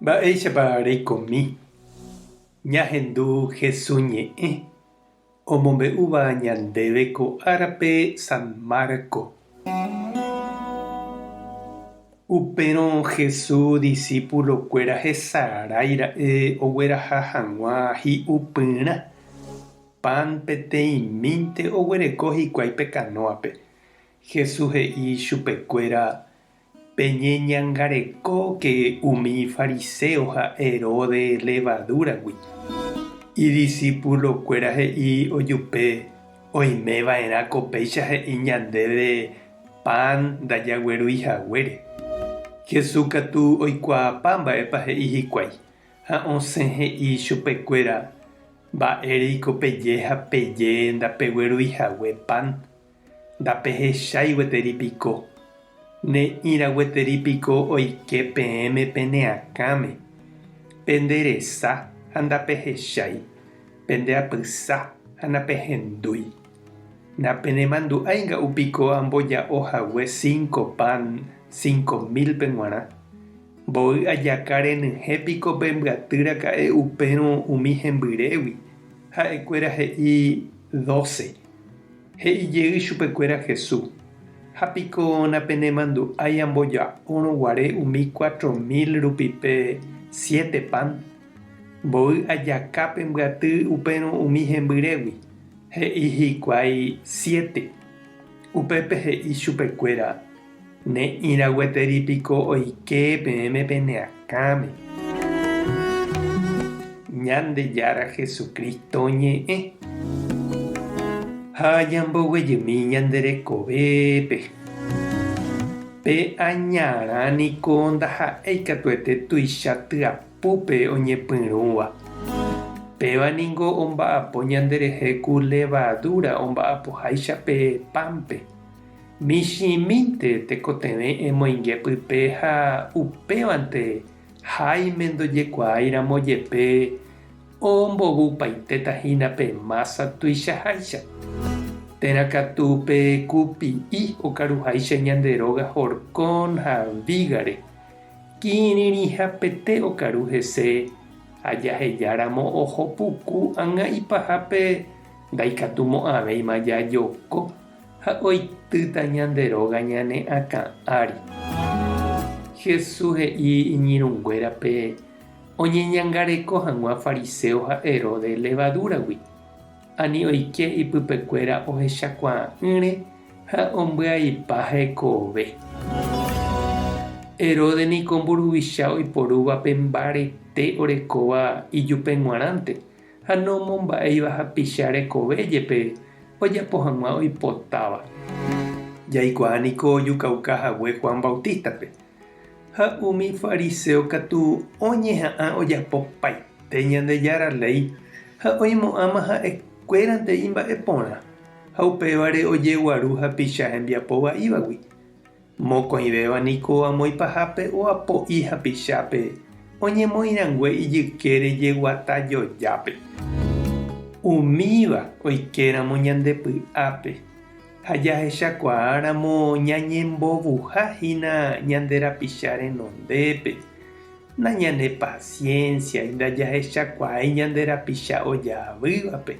Mba'éichapa reikomi. Ñahendu Jesús ñe'ẽ omombe'úva ñandéve ko árape San Marco. Upérõ Jesús discípulokuéra hesarái ogueraha hag̃ua hi'upyrã. Pan peteĩmínte oguereko hikuái pe kanóape. Jesús he'i chupekuéra peñeñangareko umi fariseo ha Herodes levadúragui. Idiscípulokuéra he'i ojupe oimeva'erã ko péicha he'i ñandéve pan ndajagueruihaguére. Jesús katu oikuaapa mba'épa he'i hikuái ha osẽ he'i chupekuéra mba'éreiko peje ha peje ndapegueruihague pan. Ndapehechái gueteripiko. Ne'írã gueteripiko oike peẽme pene akãme. Penderesa ha ndapehechái. Pendeapysa ha napehendúi. Napenemandu'áinga'upiko amboja'ohague 5 pan 5.000 pe g̃uarã. Mbo'y ajaka renyhépiko pe mbyatýraka'e upérõ umi hembyrégui. Ha'ekuéra he'i 12. He'ijey chupekuéra Jesús. Hapiko napenemandu'ái amboja'órõguare umi 4.000 rupipe 7 pan. Mbo'y ajaka pe mbyaty upérõ umi hembyrégui. He'i hikuái 7. Upépe he'i chupekuéra ne'írã gueteripiko oike peẽme pene akãme. Ñandejára Jesucristo ñe'ẽ. Ha ñamboguejymi ñanderekovépe. Pe añarãniko ndaha'éi katuete tuicha tyapúpe oñepyrũva. Pévaniko omba'apo ñanderehéku levadura omba'apoháicha pe pánpe. Michĩmínte tekotevẽ emoinge pype ha upévante háime ndojekuaáiramo jepe ombovupaitétahína pe masa tuichaháicha. Térãkatu pe kupi'i okaruháicha ñande róga Jorkón ha Vígare. Kirirĩhapete okaru hese ajahejáramo ohopuku ãnga'ypahápe ndaikatumo'ãvéima jajoko ha oitýta ñande róga ñane akã ári. Jesús he'i iñirũnguérape oñeñangareko hag̃ua fariseo ha Herodes levadúragui. Ani oike ipypekuéra ohechakuaa'ỹre ha ombyaipa hekove. Herodes niko mburuvicha oiporúva pe mbarete orekóva ijupe g̃uarãnte ha nomomba'éiva hapicha rekove jepe ojapo hag̃ua oipotáva. Jaikuaániko ojukaukahague Juan Bautistape. Ha umi fariseo katu oñeha'ã ojapopaite Ñandejára Ley ha oimo'ãma ha'ekuérante imba'eporã ha upévare ojeguaru hapicha hembiapo va'ívagui. Mokõivéva niko amoipahápe oapo'i hapichápe oñemoĩrangue ijyke rejeguatajojápe. Umíva oikeramo ñandepy'ápe ha jahechakuaáramo ñañembovuháhína ñande rapicha renondépe. Nañane paciencia ndajahechakuaái ñande rapicha ojavývape.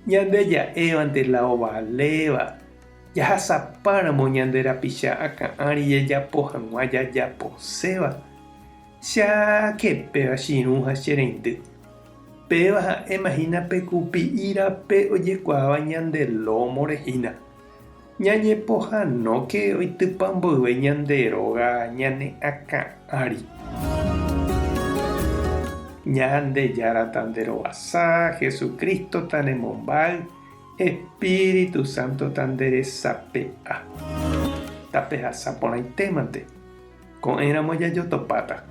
Ñande ja'évante la ovaléva. Jahasapáramo ñande rapicha akã'ári jajapo hag̃ua jajaposéva. Chákepéva chiru ha chereindy. Péva ha'émahína pe kupi'írape ojekuaáva ñande lómo rehína. Ñañepohãnóke oitypa mboyve ñande róga ñane akã'ári. Ñandejára tanderovasa Jesucristo tanemombáy Espíritu Santo tanderesape'a. Tapehasaporãitémante. Ko'ẽramo jajotopáta.